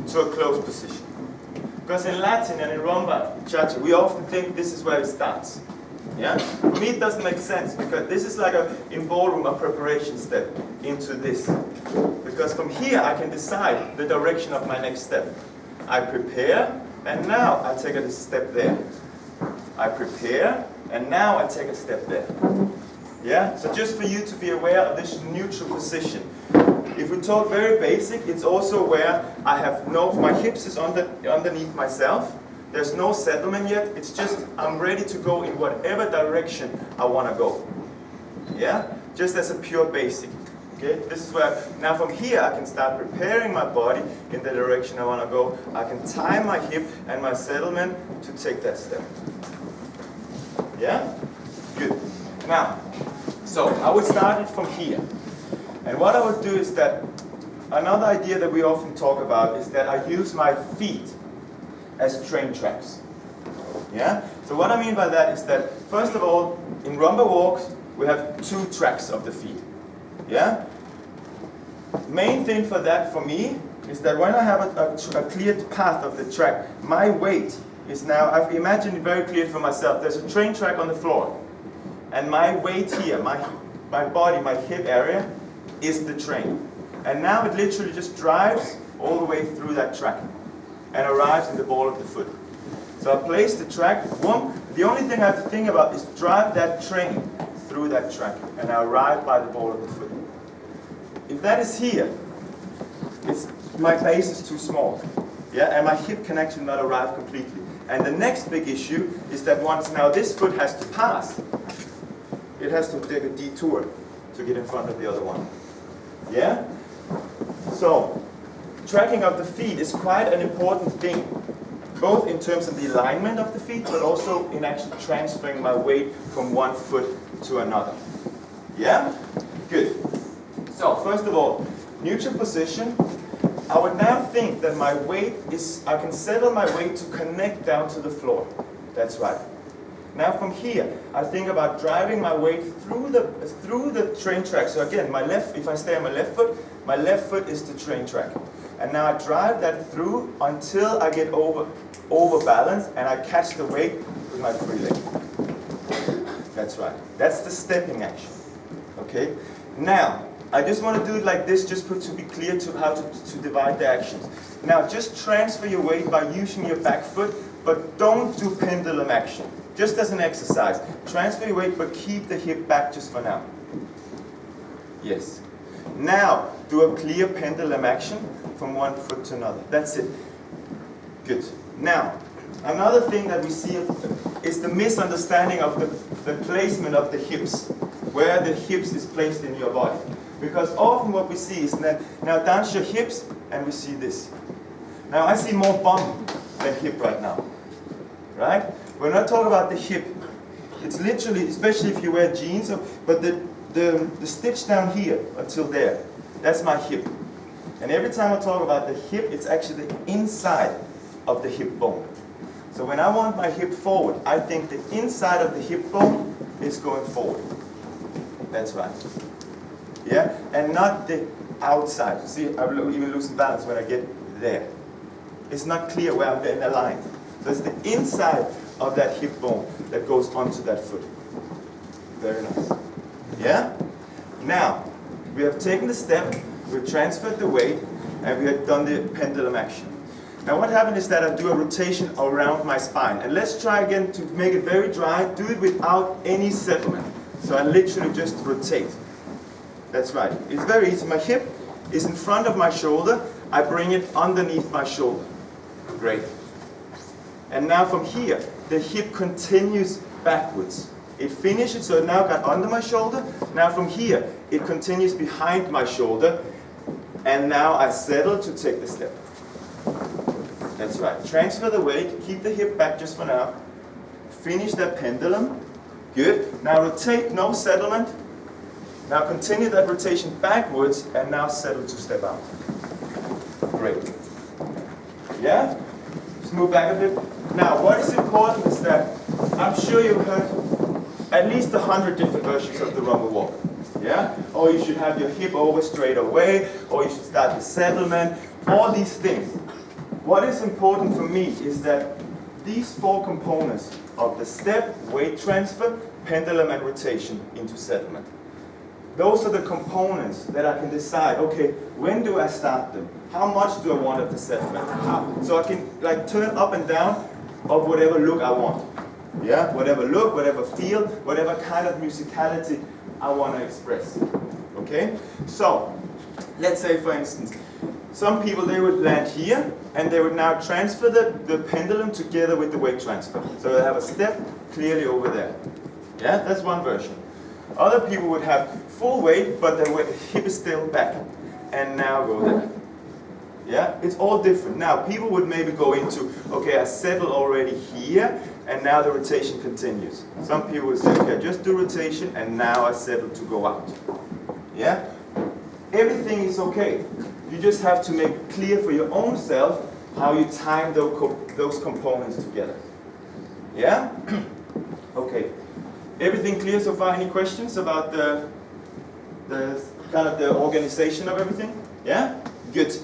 to a closed position. Because in Latin and in rumba, cha-cha, we often think this is where it starts. Yeah? For me it doesn't make sense, because this is like in ballroom a preparation step into this. Because from here I can decide the direction of my next step. I prepare, and now I take a step there. I prepare, and now I take a step there. Yeah? So just for you to be aware of this neutral position. If we talk very basic, it's also where I have my hips is underneath myself. There's no settlement yet. It's just I'm ready to go in whatever direction I want to go. Yeah? Just as a pure basic. Okay? This is where, now from here I can start preparing my body in the direction I want to go. I can time my hip and my settlement to take that step. Yeah? Good. Now, so I would start it from here. And what I would do is that, another idea that we often talk about is that I use my feet as train tracks. Yeah? So what I mean by that is that, first of all, in rumba walks, we have 2 tracks of the feet. Yeah? Main thing for that, for me, is that when I have a clear path of the track, my weight is now, I've imagined it very clear for myself. There's a train track on the floor. And my weight here, my body, my hip area, is the train. And now it literally just drives all the way through that track and arrives in the ball of the foot. So I place the track, the only thing I have to think about is drive that train through that track, and I arrive by the ball of the foot. If that is here, my base is too small. Yeah, and my hip can actually not arrive completely. And the next big issue is that once now this foot has to pass, it has to take a detour to get in front of the other one. Yeah? So, tracking of the feet is quite an important thing, both in terms of the alignment of the feet, but also in actually transferring my weight from one foot to another. Yeah? Good. So, first of all, neutral position. I would now think that my weight is, I can settle my weight to connect down to the floor. That's right. Now from here, I think about driving my weight through the train track. So again, if I stay on my left foot is the train track. And now I drive that through until I get over balance and I catch the weight with my free leg. That's right. That's the stepping action. Okay? Now, I just want to do it like this just to be clear to how to divide the actions. Now, just transfer your weight by using your back foot, but don't do pendulum action. Just as an exercise. Transfer your weight, but keep the hip back just for now. Yes. Now, do a clear pendulum action from one foot to another. That's it. Good. Now, another thing that we see is the misunderstanding of the placement of the hips. Where the hips is placed in your body. Because often what we see is that, now dance your hips, and we see this. Now I see more bum than hip right now. Right? We're not talking about the hip. It's literally, especially if you wear jeans, but the stitch down here until there, that's my hip. And every time I talk about the hip, it's actually the inside of the hip bone. So when I want my hip forward, I think the inside of the hip bone is going forward. That's right. Yeah? And not the outside. See, I will even lose balance when I get there. It's not clear where I'm getting aligned. So it's the inside of that hip bone that goes onto that foot. Very nice. Yeah? Now, we have taken the step, we've transferred the weight, and we have done the pendulum action. Now what happened is that I do a rotation around my spine. And let's try again to make it very dry. Do it without any settlement. So I literally just rotate. That's right. It's very easy. My hip is in front of my shoulder. I bring it underneath my shoulder. Great. And now from here, the hip continues backwards. It finishes, so it now got under my shoulder. Now from here, it continues behind my shoulder. And now I settle to take the step. That's right. Transfer the weight. Keep the hip back just for now. Finish that pendulum. Good. Now rotate, no settlement. Now continue that rotation backwards and now settle to step out. Great. Yeah? Just move back a bit. Now what is important is that I'm sure you've heard at least 100 different versions of the rumba walk. Yeah? Or you should have your hip over straight away, or you should start the settlement, all these things. what is important for me is that these 4 components of the step, weight transfer, pendulum, and rotation into settlement. Those are the components that I can decide, okay, when do I start them? How much do I want of the settlement? So I can like turn up and down of whatever look I want. Yeah, whatever look, whatever feel, whatever kind of musicality I want to express. Okay? So, let's say for instance, some people, they would land here and they would now transfer the pendulum together with the weight transfer. So they have a step clearly over there. Yeah, that's one version. Other people would have full weight, but their hip is still back. And now go there. Yeah, it's all different. Now, people would maybe go into, okay, I settle already here, and now the rotation continues. Some people would say, okay, just do rotation, and now I settle to go out. Yeah? Everything is okay. You just have to make clear for your own self how you time those components together. Yeah? Okay. Everything clear so far? Any questions about the kind of the organization of everything? Yeah? Good.